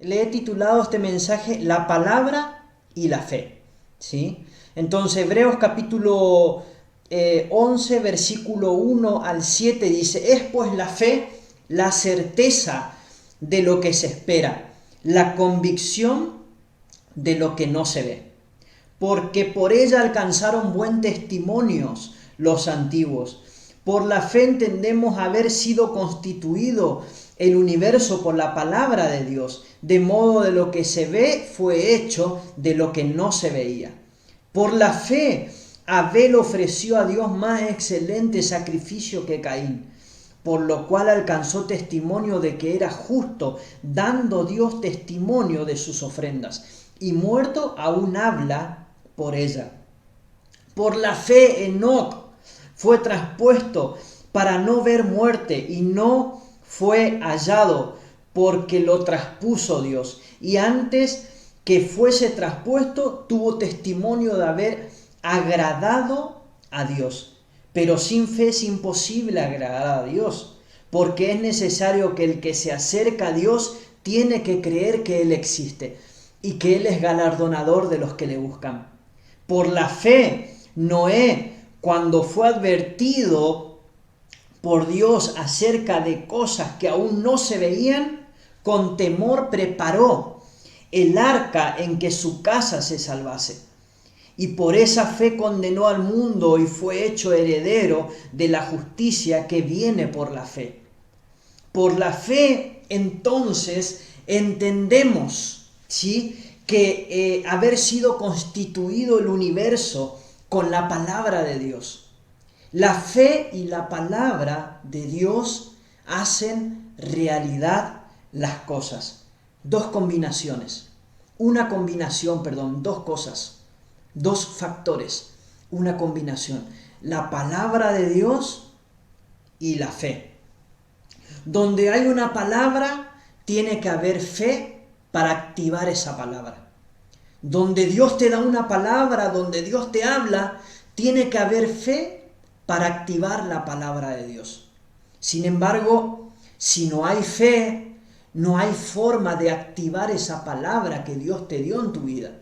le he titulado este mensaje La palabra y la fe, ¿sí? Entonces, Hebreos capítulo 11, versículo 1 al 7 dice: es pues la fe la certeza de lo que se espera, la convicción de lo que no se ve. Porque por ella alcanzaron buen testimonios los antiguos. Por la fe entendemos haber sido constituido el universo por la palabra de Dios, de modo de lo que se ve fue hecho de lo que no se veía. Por la fe Abel ofreció a Dios más excelente sacrificio que Caín, por lo cual alcanzó testimonio de que era justo, dando Dios testimonio de sus ofrendas, y muerto aún habla por ella. Por la fe Enoc fue traspuesto para no ver muerte y no fue hallado porque lo traspuso Dios. Y antes que fuese traspuesto tuvo testimonio de haber agradado a Dios. Pero sin fe es imposible agradar a Dios, porque es necesario que el que se acerca a Dios tiene que creer que Él existe y que Él es galardonador de los que le buscan. Por la fe, Noé, cuando fue advertido por Dios acerca de cosas que aún no se veían, con temor preparó el arca en que su casa se salvase. Y por esa fe condenó al mundo y fue hecho heredero de la justicia que viene por la fe. Por la fe, entonces, entendemos, ¿sí?, que haber sido constituido el universo con la palabra de Dios. La fe y la palabra de Dios hacen realidad las cosas. Dos cosas. Dos factores, una combinación. La palabra de Dios y la fe. Donde hay una palabra, tiene que haber fe para activar esa palabra. Donde Dios te da una palabra, donde Dios te habla, tiene que haber fe para activar la palabra de Dios. Sin embargo, si no hay fe, no hay forma de activar esa palabra que Dios te dio en tu vida.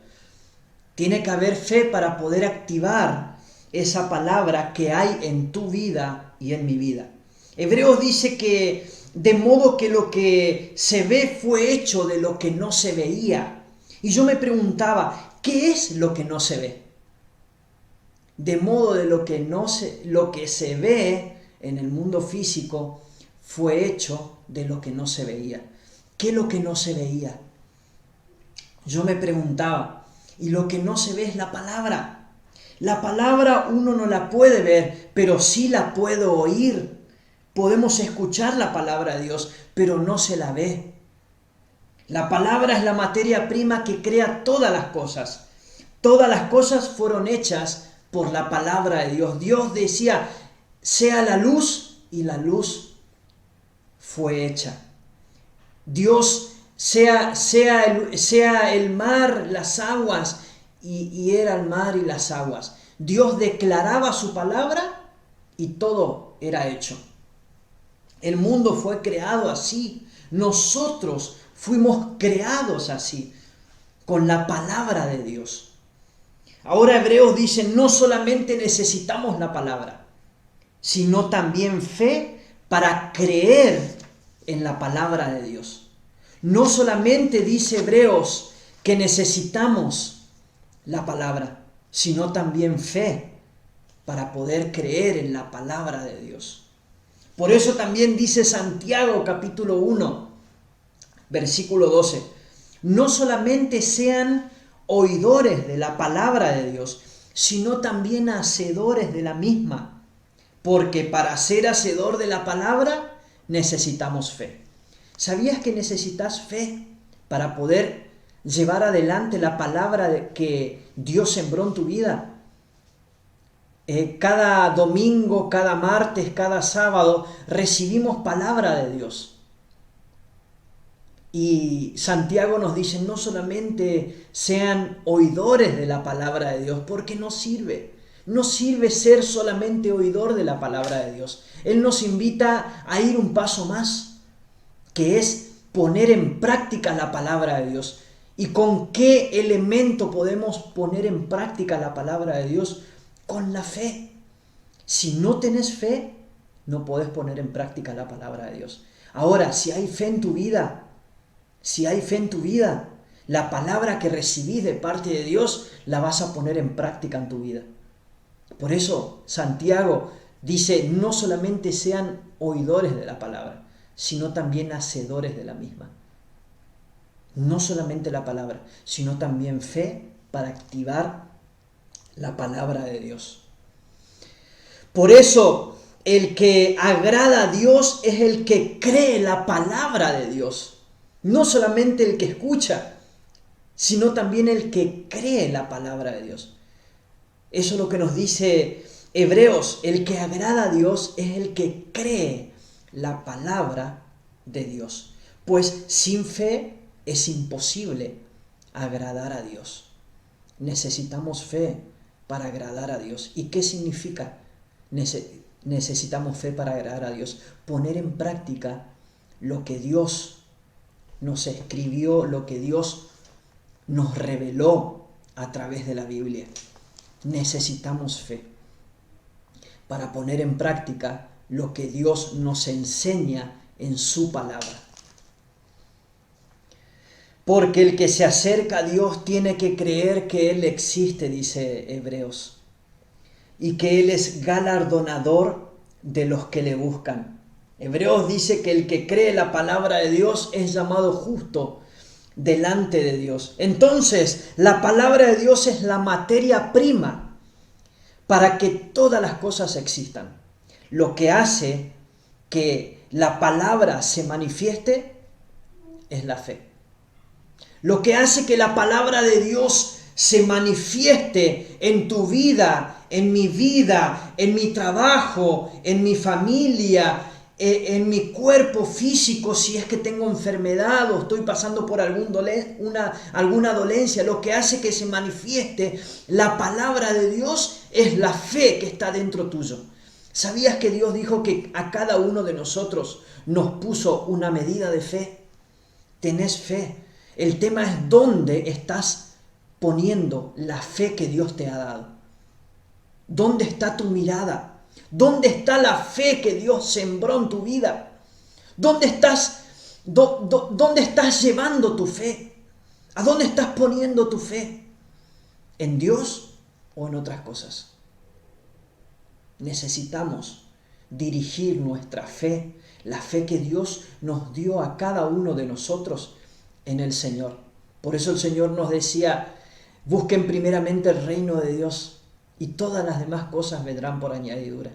Tiene que haber fe para poder activar esa palabra que hay en tu vida y en mi vida. Hebreos dice que de modo que lo que se ve fue hecho de lo que no se veía. Y yo me preguntaba, ¿qué es lo que no se ve? De modo de lo que se ve en el mundo físico fue hecho de lo que no se veía. ¿Qué es lo que no se veía? Yo me preguntaba, y lo que no se ve es la palabra. La palabra uno no la puede ver, pero sí la puede oír. Podemos escuchar la palabra de Dios, pero no se la ve. La palabra es la materia prima que crea todas las cosas. Todas las cosas fueron hechas por la palabra de Dios. Dios decía, sea la luz, y la luz fue hecha. Dios sea el mar, las aguas, y era el mar y las aguas. Dios declaraba su palabra y todo era hecho. El mundo fue creado así. Nosotros fuimos creados así, con la palabra de Dios. Ahora Hebreos dice, no solamente necesitamos la palabra, sino también fe para creer en la palabra de Dios. No solamente dice Hebreos que necesitamos la palabra, sino también fe para poder creer en la palabra de Dios. Por eso también dice Santiago capítulo 1, versículo 12, no solamente sean oidores de la palabra de Dios, sino también hacedores de la misma, porque para ser hacedor de la palabra necesitamos fe. ¿Sabías que necesitas fe para poder llevar adelante la palabra que Dios sembró en tu vida? Cada domingo, cada martes, cada sábado recibimos palabra de Dios. Y Santiago nos dice, no solamente sean oidores de la palabra de Dios, porque no sirve. No sirve ser solamente oidor de la palabra de Dios. Él nos invita a ir un paso más, que es poner en práctica la palabra de Dios. ¿Y con qué elemento podemos poner en práctica la palabra de Dios? Con la fe. Si no tenés fe, no podés poner en práctica la palabra de Dios. Ahora, si hay fe en tu vida, la palabra que recibís de parte de Dios la vas a poner en práctica en tu vida. Por eso Santiago dice, no solamente sean oidores de la palabra, sino también hacedores de la misma. No solamente la palabra, sino también fe para activar la palabra de Dios. Por eso, el que agrada a Dios es el que cree la palabra de Dios. No solamente el que escucha, sino también el que cree la palabra de Dios. Eso es lo que nos dice Hebreos. El que agrada a Dios es el que cree la palabra de Dios. Pues sin fe es imposible agradar a Dios. Necesitamos fe para agradar a Dios. ¿Y qué significa? Necesitamos fe para agradar a Dios. Poner en práctica lo que Dios nos escribió, lo que Dios nos reveló a través de la Biblia. Necesitamos fe para poner en práctica lo que Dios nos enseña en su palabra. Porque el que se acerca a Dios tiene que creer que Él existe, dice Hebreos, y que Él es galardonador de los que le buscan. Hebreos dice que el que cree la palabra de Dios es llamado justo delante de Dios. Entonces, la palabra de Dios es la materia prima para que todas las cosas existan. Lo que hace que la palabra se manifieste es la fe. Lo que hace que la palabra de Dios se manifieste en tu vida, en mi trabajo, en mi familia, en mi cuerpo físico, si es que tengo enfermedad o estoy pasando por alguna dolencia, lo que hace que se manifieste la palabra de Dios es la fe que está dentro tuyo. ¿Sabías que Dios dijo que a cada uno de nosotros nos puso una medida de fe? Tenés fe. El tema es dónde estás poniendo la fe que Dios te ha dado. ¿Dónde está tu mirada? ¿Dónde está la fe que Dios sembró en tu vida? ¿Dónde estás llevando tu fe? ¿A dónde estás poniendo tu fe? ¿En Dios o en otras cosas? Necesitamos dirigir nuestra fe, la fe que Dios nos dio a cada uno de nosotros en el Señor. Por eso el Señor nos decía, busquen primeramente el reino de Dios y todas las demás cosas vendrán por añadidura.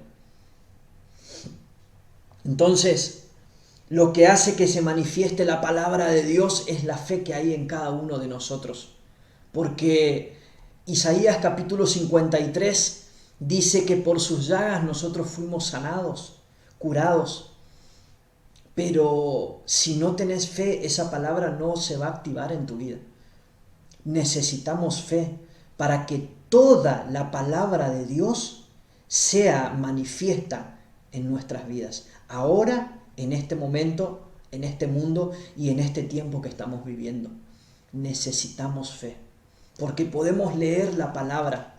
Entonces, lo que hace que se manifieste la palabra de Dios es la fe que hay en cada uno de nosotros. Porque Isaías capítulo 53 dice que por sus llagas nosotros fuimos sanados, curados. Pero si no tenés fe, esa palabra no se va a activar en tu vida. Necesitamos fe para que toda la palabra de Dios sea manifiesta en nuestras vidas. Ahora, en este momento, en este mundo y en este tiempo que estamos viviendo. Necesitamos fe. Porque podemos leer la palabra.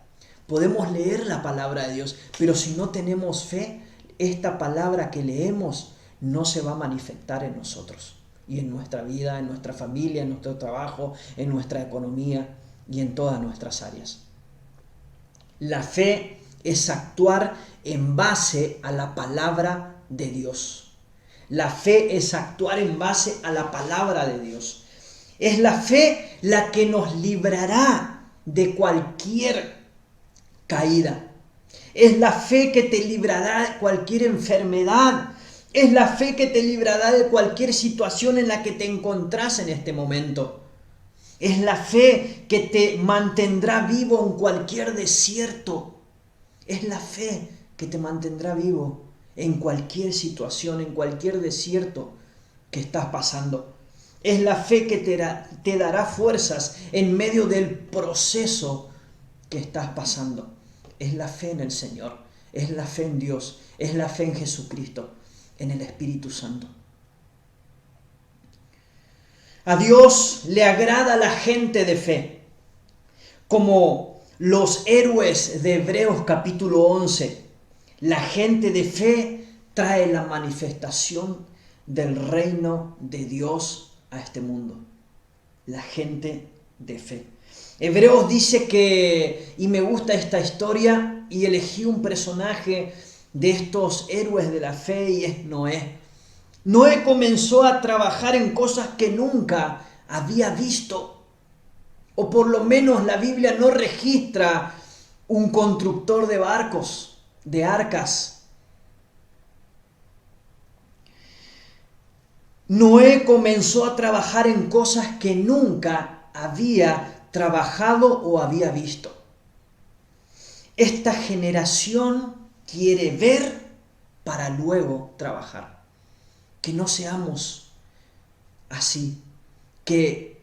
Podemos leer la palabra de Dios. Pero si no tenemos fe, esta palabra que leemos no se va a manifestar en nosotros y en nuestra vida, en nuestra familia, en nuestro trabajo, en nuestra economía y en todas nuestras áreas. La fe es actuar en base a la palabra de Dios. La fe es actuar en base a la palabra de Dios. Es la fe la que nos librará de cualquier caída. Es la fe que te librará de cualquier enfermedad. Es la fe que te librará de cualquier situación en la que te encontrás en este momento. Es la fe que te mantendrá vivo en cualquier desierto. Es la fe que te mantendrá vivo en cualquier situación, en cualquier desierto que estás pasando. Es la fe que te dará fuerzas en medio del proceso que estás pasando. Es la fe en el Señor, es la fe en Dios, es la fe en Jesucristo, en el Espíritu Santo. A Dios le agrada la gente de fe, como los héroes de Hebreos capítulo 11. La gente de fe trae la manifestación del reino de Dios a este mundo. La gente de fe. Hebreos dice que, y me gusta esta historia, y elegí un personaje de estos héroes de la fe y es Noé. Noé comenzó a trabajar en cosas que nunca había visto, o por lo menos la Biblia no registra un constructor de barcos, de arcas. Noé comenzó a trabajar en cosas que nunca había trabajado o había visto. Esta generación quiere ver para luego trabajar. Que no seamos así, que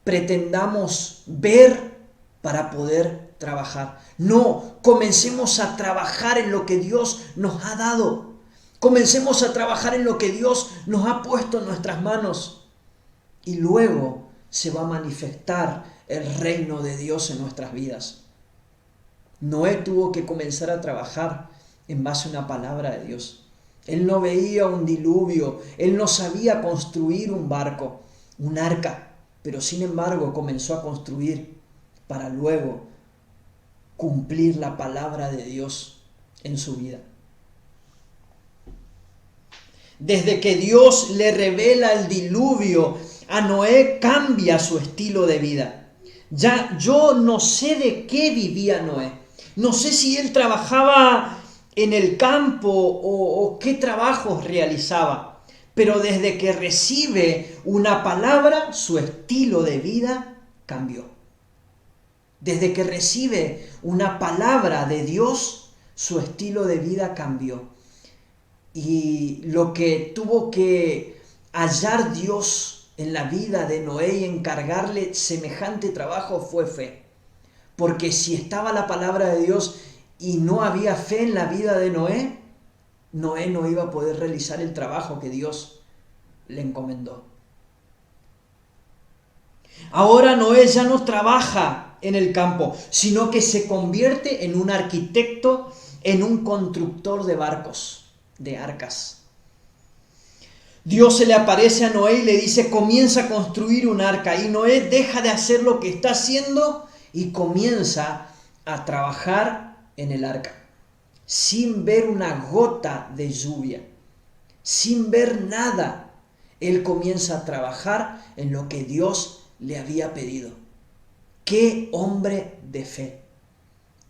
pretendamos ver para poder trabajar. No, comencemos a trabajar en lo que Dios nos ha dado. Comencemos a trabajar en lo que Dios nos ha puesto en nuestras manos. Y luego se va a manifestar el reino de Dios en nuestras vidas. Noé tuvo que comenzar a trabajar en base a una palabra de Dios. Él no veía un diluvio, él no sabía construir un barco, un arca, pero sin embargo comenzó a construir para luego cumplir la palabra de Dios en su vida. Desde que Dios le revela el diluvio a Noé, cambia su estilo de vida. Ya yo no sé de qué vivía Noé. No sé si él trabajaba en el campo o qué trabajos realizaba. Pero desde que recibe una palabra, su estilo de vida cambió. Desde que recibe una palabra de Dios, su estilo de vida cambió. Y lo que tuvo que hallar Dios en la vida de Noé y encargarle semejante trabajo fue fe. Porque si estaba la palabra de Dios y no había fe en la vida de Noé, Noé no iba a poder realizar el trabajo que Dios le encomendó. Ahora Noé ya no trabaja en el campo, sino que se convierte en un arquitecto, en un constructor de barcos, de arcas. Dios se le aparece a Noé y le dice, comienza a construir un arca. Y Noé deja de hacer lo que está haciendo y comienza a trabajar en el arca, sin ver una gota de lluvia, sin ver nada. Él comienza a trabajar en lo que Dios le había pedido. ¡Qué hombre de fe!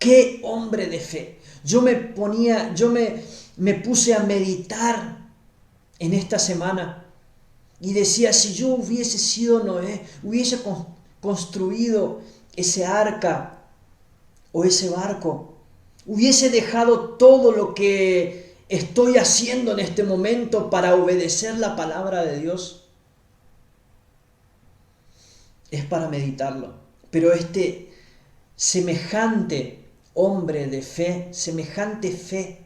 ¡Qué hombre de fe! Yo me puse a meditar en esta semana y decía, si yo hubiese sido Noé, hubiese construido ese arca o ese barco, hubiese dejado todo lo que estoy haciendo en este momento para obedecer la palabra de Dios. Es para meditarlo. Pero este semejante hombre de fe, semejante fe,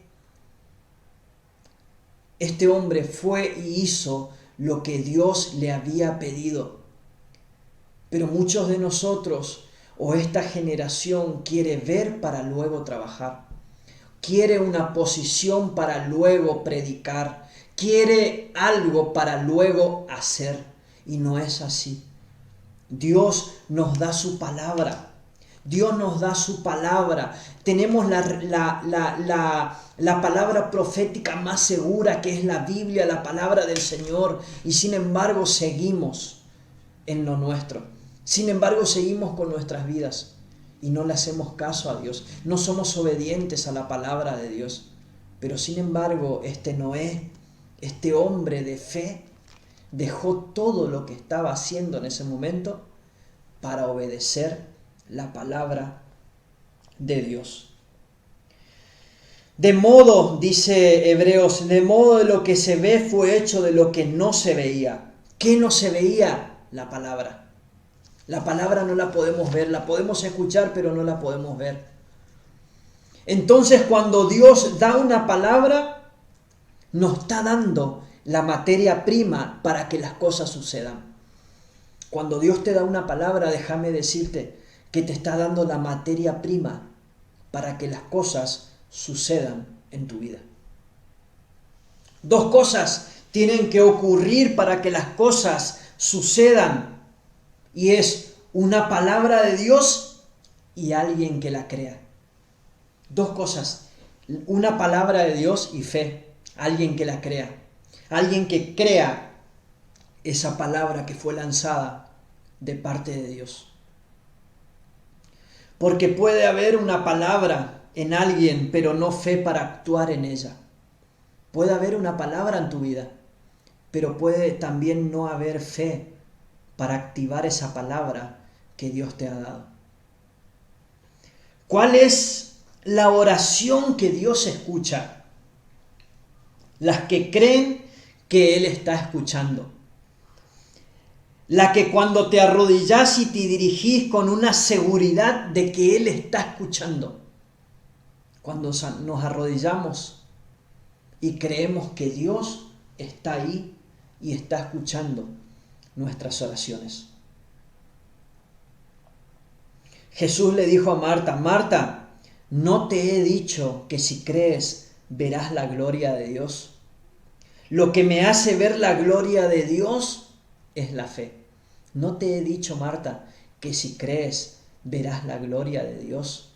este hombre fue y hizo lo que Dios le había pedido. Pero muchos de nosotros, o esta generación, quiere ver para luego trabajar. Quiere una posición para luego predicar. Quiere algo para luego hacer. Y no es así. Dios nos da su palabra. Dios nos da su palabra. Tenemos la palabra profética más segura, que es la Biblia, la palabra del Señor. Y sin embargo seguimos en lo nuestro. Sin embargo seguimos con nuestras vidas y no le hacemos caso a Dios. No somos obedientes a la palabra de Dios. Pero sin embargo este Noé, este hombre de fe, dejó todo lo que estaba haciendo en ese momento para obedecer la palabra de Dios. De modo, dice Hebreos, de modo de lo que se ve fue hecho de lo que no se veía. ¿Qué no se veía? La palabra. La palabra no la podemos ver, la podemos escuchar, pero no la podemos ver. Entonces, cuando Dios da una palabra, nos está dando la materia prima para que las cosas sucedan. Cuando Dios te da una palabra, déjame decirte que te está dando la materia prima para que las cosas sucedan en tu vida. Dos cosas tienen que ocurrir para que las cosas sucedan, y es una palabra de Dios y alguien que la crea. Dos cosas, una palabra de Dios y fe, alguien que la crea, alguien que crea esa palabra que fue lanzada de parte de Dios. Porque puede haber una palabra en alguien, pero no fe para actuar en ella. Puede haber una palabra en tu vida, pero puede también no haber fe para activar esa palabra que Dios te ha dado. ¿Cuál es la oración que Dios escucha? Las que creen que Él está escuchando. La que cuando te arrodillás y te dirigís con una seguridad de que Él está escuchando. Cuando nos arrodillamos y creemos que Dios está ahí y está escuchando nuestras oraciones. Jesús le dijo a Marta: Marta, ¿no te he dicho que si crees verás la gloria de Dios? Lo que me hace ver la gloria de Dios es la fe. ¿No te he dicho, Marta, que si crees verás la gloria de Dios?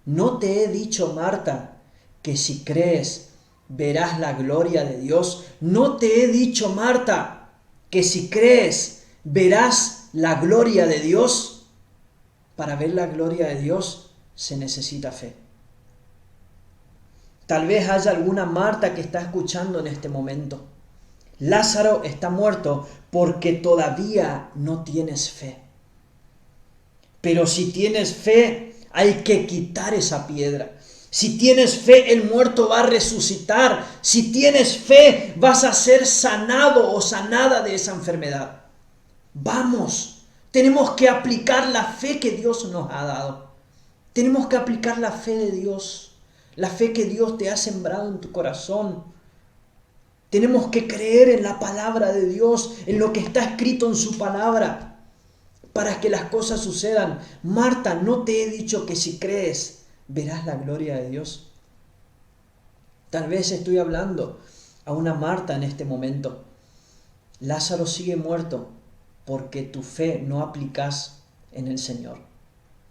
¿No te he dicho, Marta, que si crees verás la gloria de Dios? ¿No te he dicho, Marta, que si crees verás la gloria de Dios? Para ver la gloria de Dios se necesita fe. Tal vez haya alguna Marta que está escuchando en este momento. Lázaro está muerto porque todavía no tienes fe. Pero si tienes fe, hay que quitar esa piedra. Si tienes fe, el muerto va a resucitar. Si tienes fe, vas a ser sanado o sanada de esa enfermedad. Vamos. Tenemos que aplicar la fe que Dios nos ha dado. Tenemos que aplicar la fe de Dios, la fe que Dios te ha sembrado en tu corazón. Tenemos que creer en la palabra de Dios, en lo que está escrito en su palabra, para que las cosas sucedan. Marta, ¿no te he dicho que si crees verás la gloria de Dios? Tal vez estoy hablando a una Marta en este momento. Lázaro sigue muerto porque tu fe no aplicas en el Señor,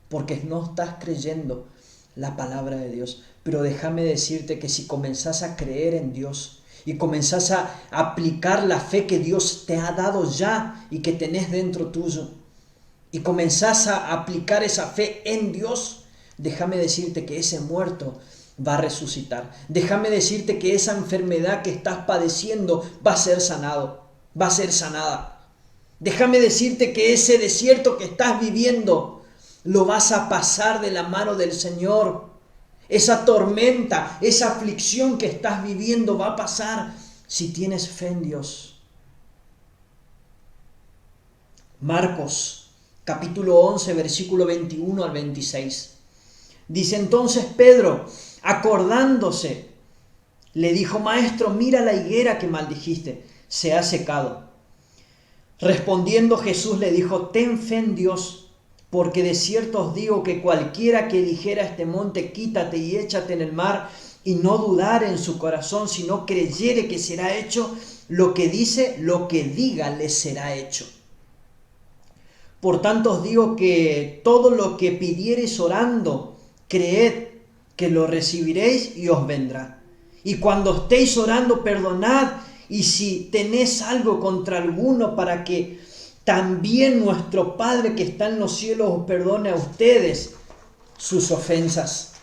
porque no estás creyendo la palabra de Dios. Pero déjame decirte que si comenzás a creer en Dios y comenzás a aplicar la fe que Dios te ha dado ya y que tenés dentro tuyo, y comenzás a aplicar esa fe en Dios, déjame decirte que ese muerto va a resucitar. Déjame decirte que esa enfermedad que estás padeciendo va a ser sanado, va a ser sanada. Déjame decirte que ese desierto que estás viviendo lo vas a pasar de la mano del Señor. Esa tormenta, esa aflicción que estás viviendo va a pasar si tienes fe en Dios. Marcos, capítulo 11, versículo 21 al 26. Dice entonces Pedro, acordándose, le dijo: Maestro, mira la higuera que maldijiste, se ha secado. Respondiendo Jesús le dijo: ten fe en Dios, porque de cierto os digo que cualquiera que dijera a este monte: quítate y échate en el mar, y no dudare en su corazón, sino creyere que será hecho lo que dice, lo que diga le será hecho. Por tanto os digo que todo lo que pidiereis orando, creed que lo recibiréis y os vendrá. Y cuando estéis orando, perdonad, y si tenés algo contra alguno, para que también nuestro Padre que está en los cielos os perdone a ustedes sus ofensas.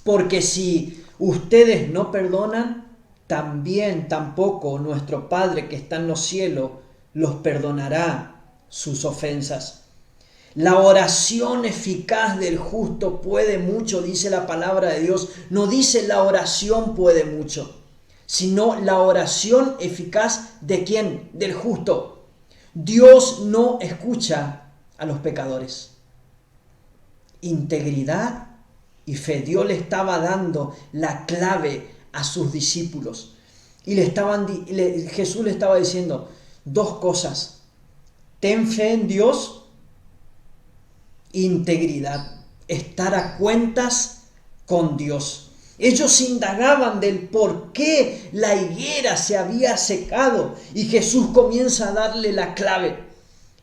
Porque si ustedes no perdonan, tampoco nuestro Padre que está en los cielos los perdonará sus ofensas. La oración eficaz del justo puede mucho, dice la palabra de Dios. No dice la oración puede mucho, sino la oración eficaz ¿de quién? Del justo. Dios no escucha a los pecadores. Integridad y fe. Dios le estaba dando la clave a sus discípulos. Y Jesús le estaba diciendo dos cosas. Ten fe en Dios, integridad, estar a cuentas con Dios. Ellos indagaban del por qué la higuera se había secado y Jesús comienza a darle la clave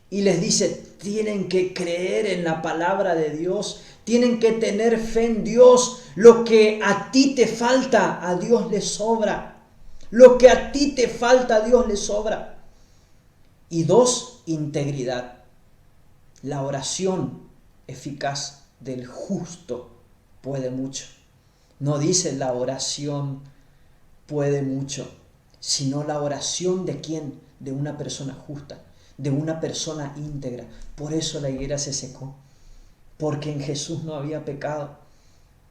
y les dice, tienen que creer en la palabra de Dios, tienen que tener fe en Dios. Lo que a ti te falta, a Dios le sobra. Lo que a ti te falta, a Dios le sobra. Y 2, integridad. La oración eficaz del justo puede mucho. No dice la oración puede mucho, sino la oración de quién, de una persona justa, de una persona íntegra. Por eso la higuera se secó, porque en Jesús no había pecado.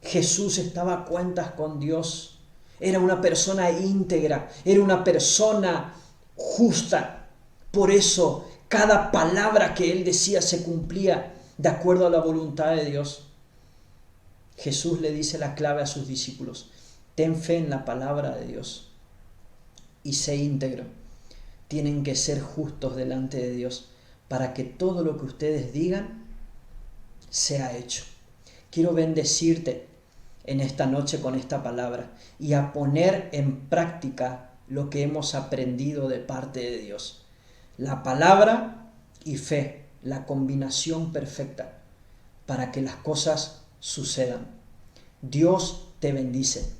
Jesús estaba a cuentas con Dios. Era una persona íntegra, era una persona justa. Por eso cada palabra que él decía se cumplía de acuerdo a la voluntad de Dios. Jesús le dice la clave a sus discípulos: ten fe en la palabra de Dios y sé íntegro. Tienen que ser justos delante de Dios para que todo lo que ustedes digan sea hecho. Quiero bendecirte en esta noche con esta palabra y a poner en práctica lo que hemos aprendido de parte de Dios. La palabra y fe, la combinación perfecta para que las cosas sucedan. Dios te bendice.